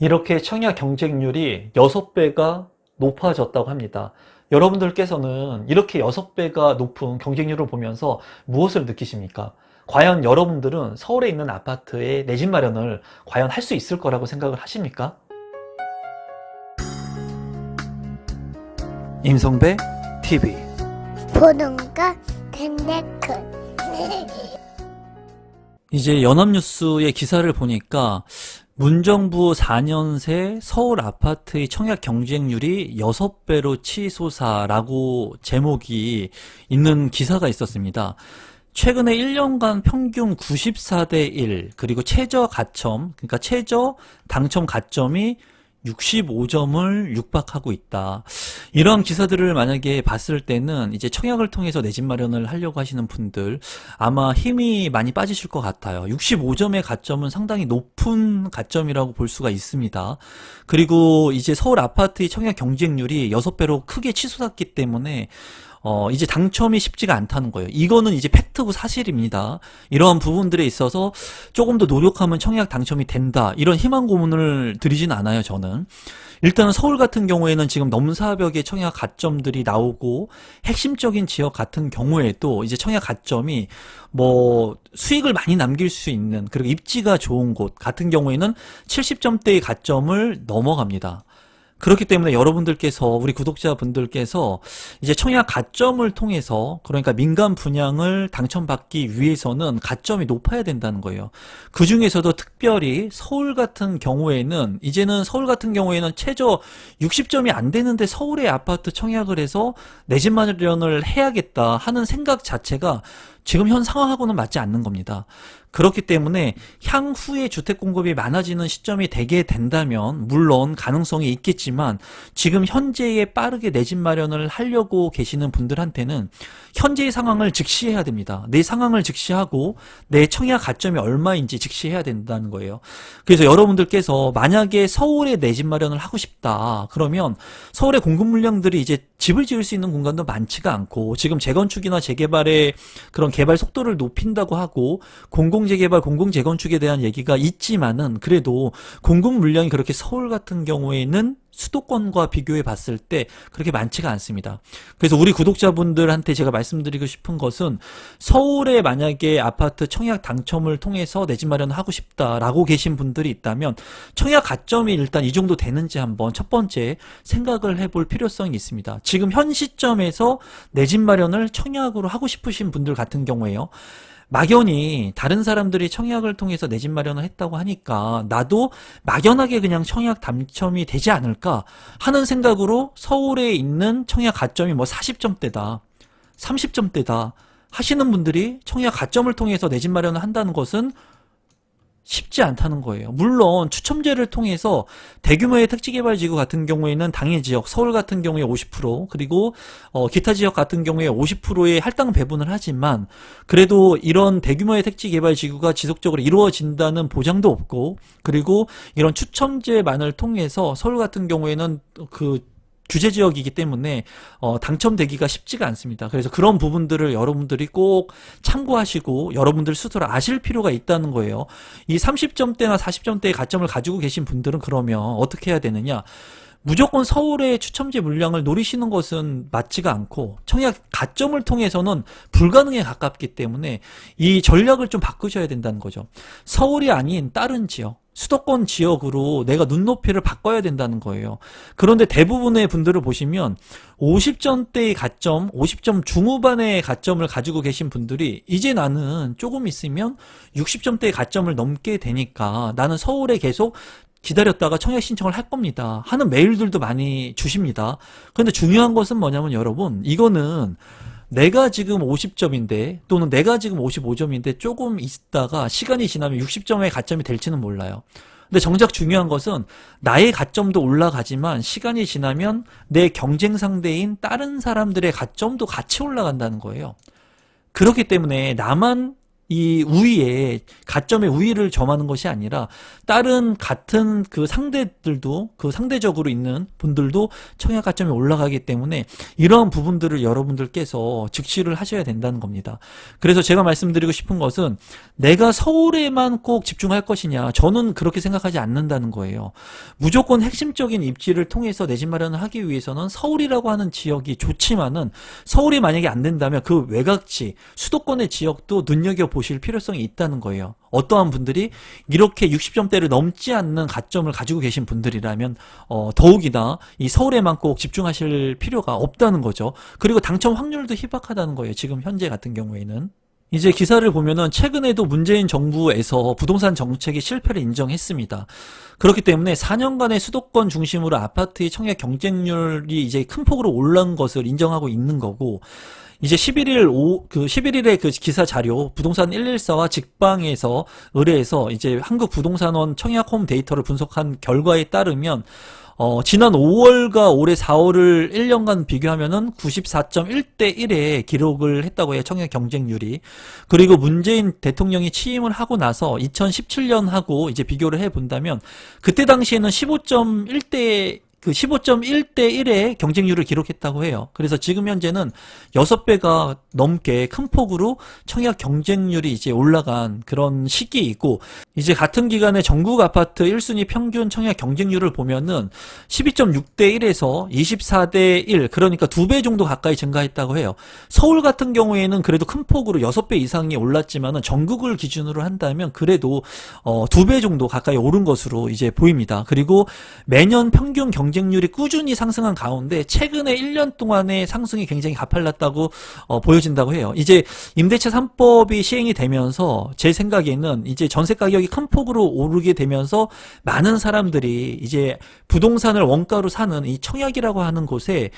이렇게 청약 경쟁률이 6배가 높아졌다고 합니다. 여러분들께서는 이렇게 6배가 높은 경쟁률을 보면서 무엇을 느끼십니까? 과연 여러분들은 서울에 있는 아파트에 내 집 마련을 과연 할 수 있을 거라고 생각을 하십니까? 임성배 TV 보는 거 댄데크 이제 연합뉴스의 기사를 보니까 문정부 4년 새 서울 아파트의 청약 경쟁률이 6배로 치솟아라고 제목이 있는 기사가 있었습니다. 최근에 1년간 평균 94대 1, 그리고 최저 가점, 그러니까 최저 당첨 가점이 65점을 육박하고 있다. 이런 기사들을 만약에 봤을 때는 이제 청약을 통해서 내 집 마련을 하려고 하시는 분들 아마 힘이 많이 빠지실 것 같아요. 65점의 가점은 상당히 높은 가점이라고 볼 수가 있습니다. 그리고 이제 서울 아파트의 청약 경쟁률이 6배로 크게 치솟았기 때문에 이제 당첨이 쉽지가 않다는 거예요. 이거는 이제 팩트고 사실입니다. 이러한 부분들에 있어서 조금 더 노력하면 청약 당첨이 된다. 이런 희망 고문을 드리진 않아요, 저는. 일단은 서울 같은 경우에는 지금 넘사벽의 청약 가점들이 나오고 핵심적인 지역 같은 경우에도 이제 청약 가점이 뭐 수익을 많이 남길 수 있는, 그리고 입지가 좋은 곳 같은 경우에는 70점대의 가점을 넘어갑니다. 그렇기 때문에 여러분들께서, 우리 구독자분들께서 이제 청약 가점을 통해서, 그러니까 민간 분양을 당첨받기 위해서는 가점이 높아야 된다는 거예요. 그 중에서도 특별히 서울 같은 경우에는, 이제는 서울 같은 경우에는 최저 60점이 안 되는데 서울의 아파트 청약을 해서 내 집 마련을 해야겠다 하는 생각 자체가 지금 현 상황하고는 맞지 않는 겁니다. 그렇기 때문에 향후에 주택 공급이 많아지는 시점이 되게 된다면 물론 가능성이 있겠지만 지금 현재에 빠르게 내 집 마련을 하려고 계시는 분들한테는 현재의 상황을 직시해야 됩니다. 내 상황을 직시하고 내 청약 가점이 얼마인지 직시해야 된다는 거예요. 그래서 여러분들께서 만약에 서울에 내 집 마련을 하고 싶다 그러면 서울의 공급 물량들이 이제 집을 지을 수 있는 공간도 많지가 않고, 지금 재건축이나 재개발의 그런 개발 속도를 높인다고 하고 공공재개발, 공공재건축에 대한 얘기가 있지만은 그래도 공급 물량이 그렇게 서울 같은 경우에는 수도권과 비교해 봤을 때 그렇게 많지가 않습니다. 그래서 우리 구독자분들한테 제가 말씀드리고 싶은 것은, 서울에 만약에 아파트 청약 당첨을 통해서 내 집 마련을 하고 싶다라고 계신 분들이 있다면 청약 가점이 일단 이 정도 되는지 한번 첫 번째 생각을 해볼 필요성이 있습니다. 지금 현 시점에서 내 집 마련을 청약으로 하고 싶으신 분들 같은 경우에요, 막연히 다른 사람들이 청약을 통해서 내 집 마련을 했다고 하니까 나도 막연하게 그냥 청약 당첨이 되지 않을까 하는 생각으로 서울에 있는 청약 가점이 뭐 40점대다, 30점대다 하시는 분들이 청약 가점을 통해서 내 집 마련을 한다는 것은 쉽지 않다는 거예요. 물론 추첨제를 통해서 대규모의 택지개발지구 같은 경우에는 당해 지역, 서울 같은 경우에 50%, 그리고 기타 지역 같은 경우에 50%의 할당 배분을 하지만 그래도 이런 대규모의 택지개발지구가 지속적으로 이루어진다는 보장도 없고, 그리고 이런 추첨제만을 통해서 서울 같은 경우에는 그 규제 지역이기 때문에 당첨되기가 쉽지가 않습니다. 그래서 그런 부분들을 여러분들이 꼭 참고하시고 여러분들 스스로 아실 필요가 있다는 거예요. 이 30점대나 40점대의 가점을 가지고 계신 분들은 그러면 어떻게 해야 되느냐? 무조건 서울의 추첨제 물량을 노리시는 것은 맞지가 않고 청약 가점을 통해서는 불가능에 가깝기 때문에 이 전략을 좀 바꾸셔야 된다는 거죠. 서울이 아닌 다른 지역, 수도권 지역으로 내가 눈높이를 바꿔야 된다는 거예요. 그런데 대부분의 분들을 보시면 50점대의 가점, 50점 중후반의 가점을 가지고 계신 분들이 이제 나는 조금 있으면 60점대의 가점을 넘게 되니까 나는 서울에 계속 기다렸다가 청약 신청을 할 겁니다 하는 메일들도 많이 주십니다. 그런데 중요한 것은 뭐냐면 여러분, 이거는 내가 지금 50점인데 또는 내가 지금 55점인데 조금 있다가 시간이 지나면 60점의 가점이 될지는 몰라요. 근데 정작 중요한 것은 나의 가점도 올라가지만 시간이 지나면 내 경쟁 상대인 다른 사람들의 가점도 같이 올라간다는 거예요. 그렇기 때문에 나만 이 우위에 가점의 우위를 점하는 것이 아니라 다른 같은 그 상대들도 그 상대적으로 있는 분들도 청약 가점이 올라가기 때문에 이러한 부분들을 여러분들께서 직시를 하셔야 된다는 겁니다. 그래서 제가 말씀드리고 싶은 것은 내가 서울에만 꼭 집중할 것이냐, 저는 그렇게 생각하지 않는다는 거예요. 무조건 핵심적인 입지를 통해서 내 집 마련을 하기 위해서는 서울이라고 하는 지역이 좋지만은 서울이 만약에 안 된다면 그 외곽지 수도권의 지역도 눈여겨보실 필요성이 있다는 거예요. 어떠한 분들이 이렇게 60점대를 넘지 않는 가점을 가지고 계신 분들이라면 더욱이나 이 서울에만 꼭 집중하실 필요가 없다는 거죠. 그리고 당첨 확률도 희박하다는 거예요. 지금 현재 같은 경우에는. 이제 기사를 보면은 최근에도 문재인 정부에서 부동산 정책의 실패를 인정했습니다. 그렇기 때문에 4년간의 수도권 중심으로 아파트의 청약 경쟁률이 이제 큰 폭으로 올라온 것을 인정하고 있는 거고, 이제 11일에 그 기사 자료, 부동산 114와 직방에서 의뢰해서 이제 한국부동산원 청약홈 데이터를 분석한 결과에 따르면, 지난 5월과 올해 4월을 1년간 비교하면은 94.1대 1의 기록을 했다고 해요. 청약 경쟁률이. 그리고 문재인 대통령이 취임을 하고 나서 2017년하고 이제 비교를 해 본다면 그때 당시에는 15.1대 1의 경쟁률을 기록했다고 해요. 그래서 지금 현재는 6배가 넘게 큰 폭으로 청약 경쟁률이 이제 올라간 그런 시기이고, 이제 같은 기간에 전국 아파트 1순위 평균 청약 경쟁률을 보면은 12.6대 1에서 24대 1, 그러니까 2배 정도 가까이 증가했다고 해요. 서울 같은 경우에는 그래도 큰 폭으로 6배 이상이 올랐지만은 전국을 기준으로 한다면 그래도 2배 정도 가까이 오른 것으로 이제 보입니다. 그리고 매년 평균 경쟁률이 꾸준히 상승한 가운데 최근에 1년 동안의 상승이 굉장히 가팔랐다고 보여진다고 해요. 이제 임대차 3법이 시행이 되면서 제 생각에는 이제 전세 가격이 큰 폭으로 오르게 되면서 많은 사람들이 이제 부동산을 원가로 사는 이 청약이라고 하는 곳에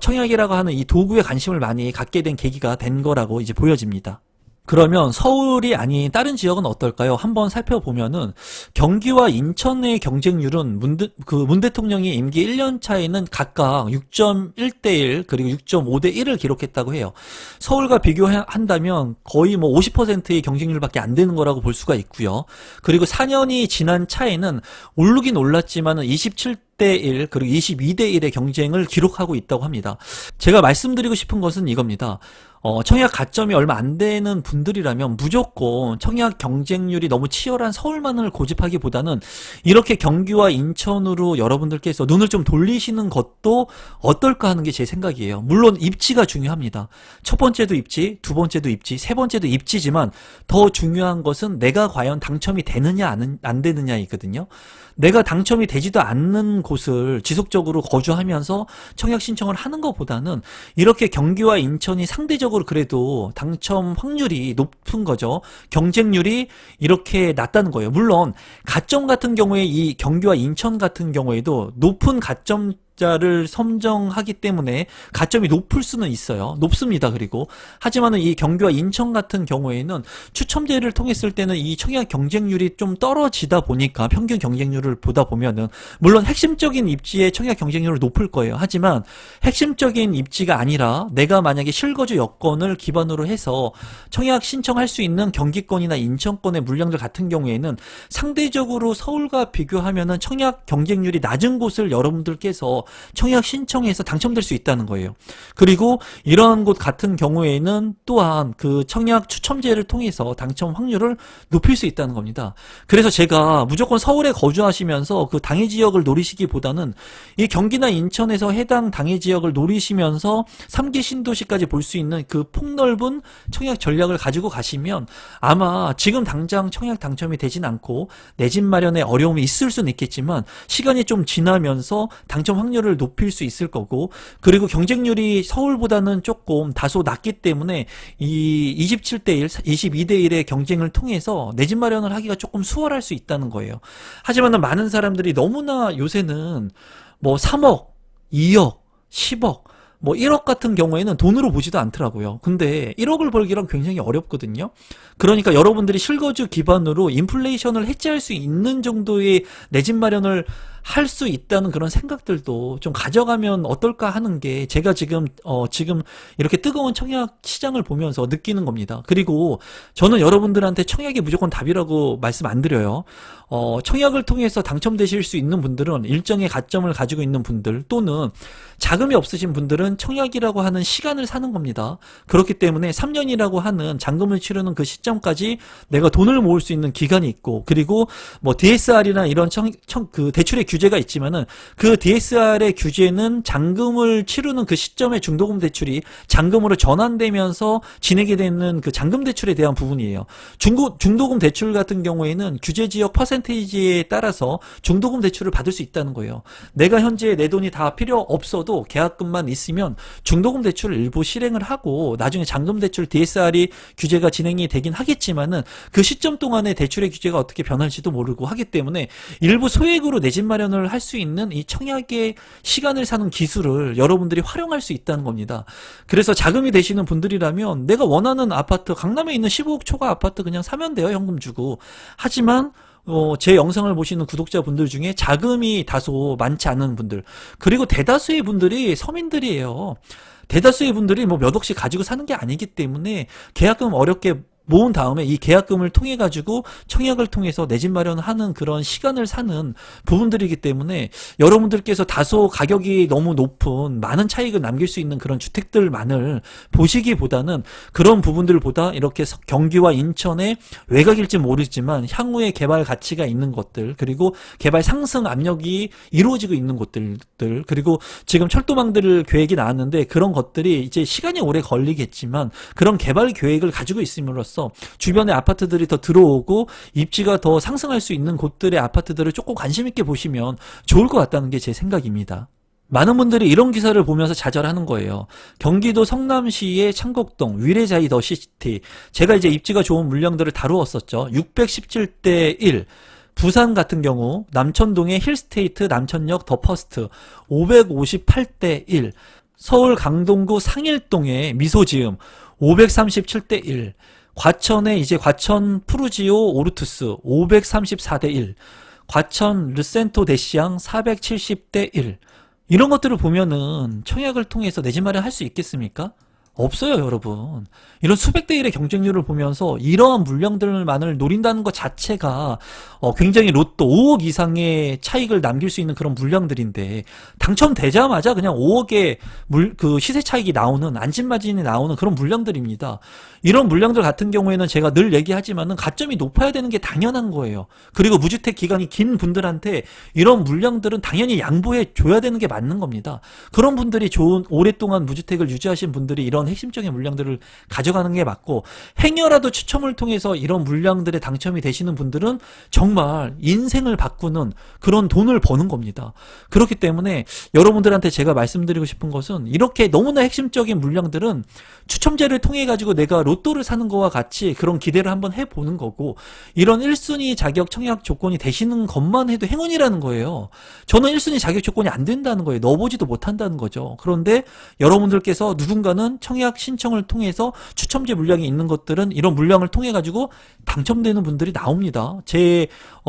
청약이라고 하는 이 도구에 관심을 많이 갖게 된 계기가 된 거라고 이제 보여집니다. 그러면 서울이 아닌 다른 지역은 어떨까요? 한번 살펴보면은 경기와 인천의 경쟁률은 문 대통령이 임기 1년 차에는 각각 6.1대 1 그리고 6.5대 1을 기록했다고 해요. 서울과 비교한다면 거의 뭐 50%의 경쟁률밖에 안 되는 거라고 볼 수가 있고요. 그리고 4년이 지난 차에는 오르긴 올랐지만은 27대 1 그리고 22대 1의 경쟁을 기록하고 있다고 합니다. 제가 말씀드리고 싶은 것은 이겁니다. 청약 가점이 얼마 안 되는 분들이라면 무조건 청약 경쟁률이 너무 치열한 서울만을 고집하기보다는 이렇게 경기와 인천으로 여러분들께서 눈을 좀 돌리시는 것도 어떨까 하는 게 제 생각이에요. 물론 입지가 중요합니다. 첫 번째도 입지, 두 번째도 입지, 세 번째도 입지지만 더 중요한 것은 내가 과연 당첨이 되느냐 안 되느냐이거든요. 내가 당첨이 되지도 않는 곳을 지속적으로 거주하면서 청약 신청을 하는 것보다는 이렇게 경기와 인천이 상대적으로 그래도 당첨 확률이 높은 거죠. 경쟁률이 이렇게 낮다는 거예요. 물론 가점 같은 경우에 이 경기와 인천 같은 경우에도 높은 가점자를 선정하기 때문에 가점이 높을 수는 있어요. 높습니다. 그리고 하지만은 이 경기와 인천 같은 경우에는 추첨제를 통했을 때는 이 청약 경쟁률이 좀 떨어지다 보니까 평균 경쟁률을 보다 보면은 물론 핵심적인 입지의 청약 경쟁률은 높을 거예요. 하지만 핵심적인 입지가 아니라 내가 만약에 실거주 여건을 기반으로 해서 청약 신청할 수 있는 경기권이나 인천권의 물량들 같은 경우에는 상대적으로 서울과 비교하면은 청약 경쟁률이 낮은 곳을 여러분들께서 청약 신청해서 당첨될 수 있다는 거예요. 그리고 이러한 곳 같은 경우에는 또한 그 청약 추첨제를 통해서 당첨 확률을 높일 수 있다는 겁니다. 그래서 제가 무조건 서울에 거주하시면서 그 당해 지역을 노리시기보다는 이 경기나 인천에서 해당 당해 지역을 노리시면서 3기 신도시까지 볼 수 있는 그 폭넓은 청약 전략을 가지고 가시면 아마 지금 당장 청약 당첨이 되진 않고 내 집 마련에 어려움이 있을 수는 있겠지만 시간이 좀 지나면서 당첨 확률을 높일 수 있을 거고, 그리고 경쟁률이 서울보다는 조금 다소 낮기 때문에 이 27대 1, 22대 1의 경쟁을 통해서 내 집 마련을 하기가 조금 수월할 수 있다는 거예요. 하지만 많은 사람들이 너무나 요새는 뭐 3억, 2억, 10억 뭐 1억 같은 경우에는 돈으로 보지도 않더라고요. 근데 1억을 벌기란 굉장히 어렵거든요. 그러니까 여러분들이 실거주 기반으로 인플레이션을 해지할 수 있는 정도의 내 집 마련을 할 수 있다는 그런 생각들도 좀 가져가면 어떨까 하는 게 제가 지금 이렇게 뜨거운 청약 시장을 보면서 느끼는 겁니다. 그리고 저는 여러분들한테 청약이 무조건 답이라고 말씀 안 드려요. 청약을 통해서 당첨되실 수 있는 분들은 일정의 가점을 가지고 있는 분들 또는 자금이 없으신 분들은 청약이라고 하는 시간을 사는 겁니다. 그렇기 때문에 3년이라고 하는 잔금을 치르는 그 시점까지 내가 돈을 모을 수 있는 기간이 있고, 그리고 뭐 DSR이나 이런 그 대출의 규제가 있지만은 그 DSR의 규제는 잔금을 치르는 그 시점에 중도금 대출이 잔금으로 전환되면서 지내게 되는 그 잔금 대출에 대한 부분이에요. 중도금 대출 같은 경우에는 규제 지역 퍼센테이지에 따라서 중도금 대출을 받을 수 있다는 거예요. 내가 현재 내 돈이 다 필요 없어도 계약금만 있으면 중도금 대출을 일부 실행을 하고 나중에 잔금 대출 DSR이 규제가 진행이 되긴 하겠지만은 그 시점 동안에 대출의 규제가 어떻게 변할지도 모르고 하기 때문에 일부 소액으로 내 집 마련을 할 수 있는 이 청약의 시간을 사는 기술을 여러분들이 활용할 수 있다는 겁니다. 그래서 자금이 되시는 분들이라면 내가 원하는 아파트, 강남에 있는 15억 초과 아파트 그냥 사면 돼요, 현금 주고. 하지만 제 영상을 보시는 구독자분들 중에 자금이 다소 많지 않은 분들, 그리고 대다수의 분들이 서민들이에요. 대다수의 분들이 뭐 몇 억씩 가지고 사는 게 아니기 때문에 계약금 어렵게 모은 다음에 이 계약금을 통해 가지고 청약을 통해서 내 집 마련하는 그런 시간을 사는 부분들이기 때문에 여러분들께서 다소 가격이 너무 높은 많은 차익을 남길 수 있는 그런 주택들만을 보시기보다는 그런 부분들보다 이렇게 경기와 인천의 외곽일지 모르지만 향후에 개발 가치가 있는 것들, 그리고 개발 상승 압력이 이루어지고 있는 곳들, 그리고 지금 철도망들 계획이 나왔는데 그런 것들이 이제 시간이 오래 걸리겠지만 그런 개발 계획을 가지고 있음으로써 주변에 아파트들이 더 들어오고 입지가 더 상승할 수 있는 곳들의 아파트들을 조금 관심 있게 보시면 좋을 것 같다는 게 제 생각입니다. 많은 분들이 이런 기사를 보면서 좌절하는 거예요. 경기도 성남시의 창곡동 위례자이 더 시티, 제가 이제 입지가 좋은 물량들을 다루었었죠. 617대 1. 부산 같은 경우 남천동의 힐스테이트 남천역 더 퍼스트 558대 1. 서울 강동구 상일동의 미소지음 537대 1. 과천의 이제 과천 푸르지오 오르투스 534대 1. 과천 르센토 대시양 470대 1. 이런 것들을 보면은 청약을 통해서 내 집 마련 할 수 있겠습니까? 없어요, 여러분. 이런 수백 대 1의 경쟁률을 보면서 이러한 물량들만을 노린다는 것 자체가 굉장히 로또 5억 이상의 차익을 남길 수 있는 그런 물량들인데, 당첨되자마자 그냥 5억의 그 시세 차익이 나오는, 안진마진이 나오는 그런 물량들입니다. 이런 물량들 같은 경우에는 제가 늘 얘기하지만은 가점이 높아야 되는 게 당연한 거예요. 그리고 무주택 기간이 긴 분들한테 이런 물량들은 당연히 양보해 줘야 되는 게 맞는 겁니다. 그런 분들이 오랫동안 무주택을 유지하신 분들이 이런 핵심적인 물량들을 가져가는 게 맞고, 행여라도 추첨을 통해서 이런 물량들에 당첨이 되시는 분들은 정말 인생을 바꾸는 그런 돈을 버는 겁니다. 그렇기 때문에 여러분들한테 제가 말씀드리고 싶은 것은, 이렇게 너무나 핵심적인 물량들은 추첨제를 통해 가지고 내가 로또를 사는 거와 같이 그런 기대를 한번 해보는 거고, 이런 1순위 자격 청약 조건이 되시는 것만 해도 행운이라는 거예요. 저는 1순위 자격 조건이 안 된다는 거예요. 넣어보지도 못한다는 거죠. 그런데 여러분들께서 누군가는 청약 신청을 통해서 추첨제 물량이 있는 것들은 이런 물량을 통해 가지고 당첨되는 분들이 나옵니다. 제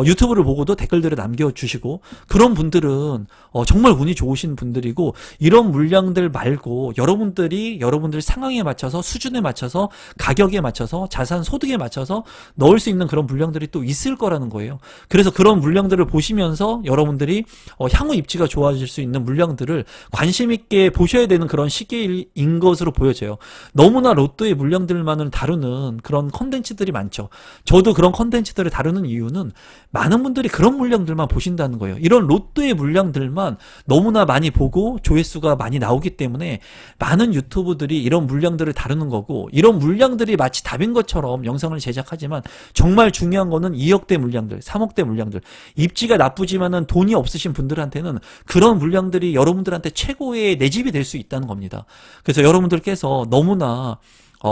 유튜브를 보고도 댓글들을 남겨주시고, 그런 분들은 정말 운이 좋으신 분들이고, 이런 물량들 말고 여러분들 상황에 맞춰서, 수준에 맞춰서, 가격에 맞춰서, 자산 소득에 맞춰서 넣을 수 있는 그런 물량들이 또 있을 거라는 거예요. 그래서 그런 물량들을 보시면서 여러분들이 향후 입지가 좋아질 수 있는 물량들을 관심 있게 보셔야 되는 그런 시기인 것으로 보여져요. 너무나 로또의 물량들만을 다루는 그런 컨텐츠들이 많죠. 저도 그런 컨텐츠들을 다루는 이유는 많은 분들이 그런 물량들만 보신다는 거예요. 이런 로또의 물량들만 너무나 많이 보고 조회수가 많이 나오기 때문에 많은 유튜브들이 이런 물량들을 다루는 거고, 이런 물량들이 마치 답인 것처럼 영상을 제작하지만 정말 중요한 거는 2억대 물량들, 3억대 물량들, 입지가 나쁘지만은 돈이 없으신 분들한테는 그런 물량들이 여러분들한테 최고의 내 집이 될 수 있다는 겁니다. 그래서 여러분들께서 너무나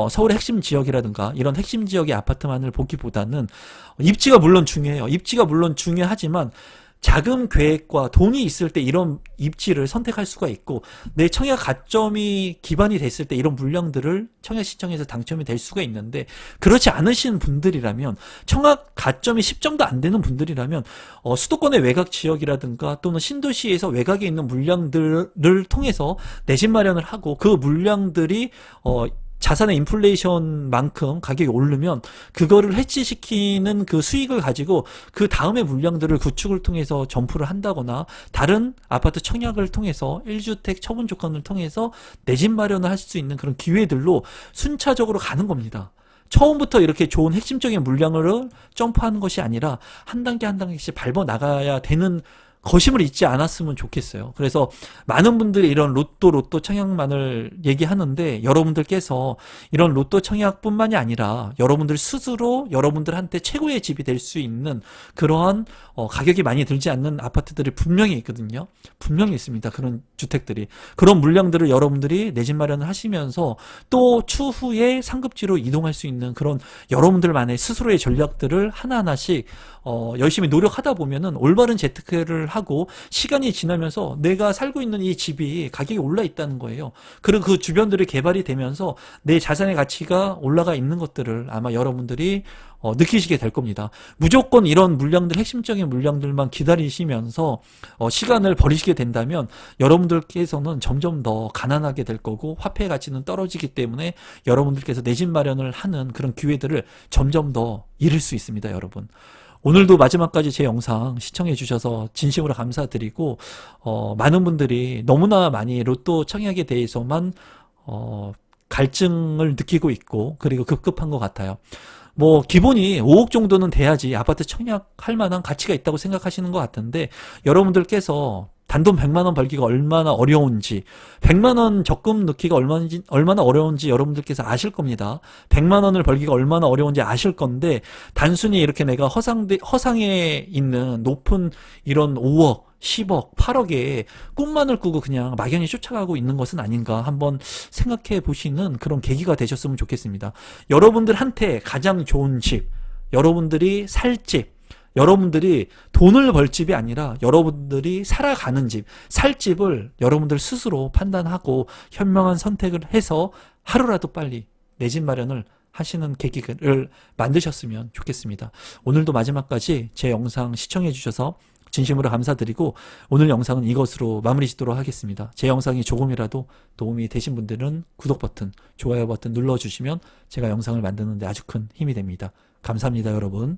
서울의 핵심 지역이라든가 이런 핵심 지역의 아파트만을 보기보다는, 입지가 물론 중요해요. 입지가 물론 중요하지만 자금 계획과 돈이 있을 때 이런 입지를 선택할 수가 있고, 내 청약 가점이 기반이 됐을 때 이런 물량들을 청약 시청에서 당첨이 될 수가 있는데, 그렇지 않으신 분들이라면, 청약 가점이 10점도 안 되는 분들이라면 수도권의 외곽 지역이라든가 또는 신도시에서 외곽에 있는 물량들을 통해서 내 집 마련을 하고, 그 물량들이 자산의 인플레이션만큼 가격이 오르면 그거를 해지시키는 그 수익을 가지고 그 다음에 물량들을 구축을 통해서 점포를 한다거나 다른 아파트 청약을 통해서 1주택 처분 조건을 통해서 내 집 마련을 할 수 있는 그런 기회들로 순차적으로 가는 겁니다. 처음부터 이렇게 좋은 핵심적인 물량을 점프하는 것이 아니라 한 단계 한 단계씩 밟아 나가야 되는 것임을 잊지 않았으면 좋겠어요. 그래서 많은 분들이 이런 로또 청약만을 얘기하는데, 여러분들께서 이런 로또 청약뿐만이 아니라 여러분들 스스로 여러분들한테 최고의 집이 될 수 있는 그러한 가격이 많이 들지 않는 아파트들이 분명히 있거든요. 분명히 있습니다. 그런 주택들이. 그런 물량들을 여러분들이 내 집 마련을 하시면서 또 추후에 상급지로 이동할 수 있는 그런 여러분들만의 스스로의 전략들을 하나하나씩 열심히 노력하다 보면은 올바른 재테크를 하고 시간이 지나면서 내가 살고 있는 이 집이 가격이 올라 있다는 거예요. 그리고 그 주변들이 개발이 되면서 내 자산의 가치가 올라가 있는 것들을 아마 여러분들이 느끼시게 될 겁니다. 무조건 이런 물량들, 핵심적인 물량들만 기다리시면서 시간을 버리시게 된다면 여러분들께서는 점점 더 가난하게 될 거고, 화폐의 가치는 떨어지기 때문에 여러분들께서 내 집 마련을 하는 그런 기회들을 점점 더 잃을 수 있습니다, 여러분. 오늘도 마지막까지 제 영상 시청해 주셔서 진심으로 감사드리고, 많은 분들이 너무나 많이 로또 청약에 대해서만 갈증을 느끼고 있고, 그리고 급급한 것 같아요. 뭐 기본이 5억 정도는 돼야지 아파트 청약할 만한 가치가 있다고 생각하시는 것 같은데, 여러분들께서 단돈 100만 원 벌기가 얼마나 어려운지, 100만 원 적금 넣기가 얼마나 어려운지 여러분들께서 아실 겁니다. 100만 원을 벌기가 얼마나 어려운지 아실 건데, 단순히 이렇게 내가 허상에 있는 높은 이런 5억, 10억, 8억에 꿈만을 꾸고 그냥 막연히 쫓아가고 있는 것은 아닌가 한번 생각해 보시는 그런 계기가 되셨으면 좋겠습니다. 여러분들한테 가장 좋은 집, 여러분들이 살 집, 여러분들이 돈을 벌 집이 아니라 여러분들이 살아가는 집, 살 집을 여러분들 스스로 판단하고 현명한 선택을 해서 하루라도 빨리 내 집 마련을 하시는 계기를 만드셨으면 좋겠습니다. 오늘도 마지막까지 제 영상 시청해 주셔서 진심으로 감사드리고, 오늘 영상은 이것으로 마무리 짓도록 하겠습니다. 제 영상이 조금이라도 도움이 되신 분들은 구독 버튼, 좋아요 버튼 눌러주시면 제가 영상을 만드는 데 아주 큰 힘이 됩니다. 감사합니다, 여러분.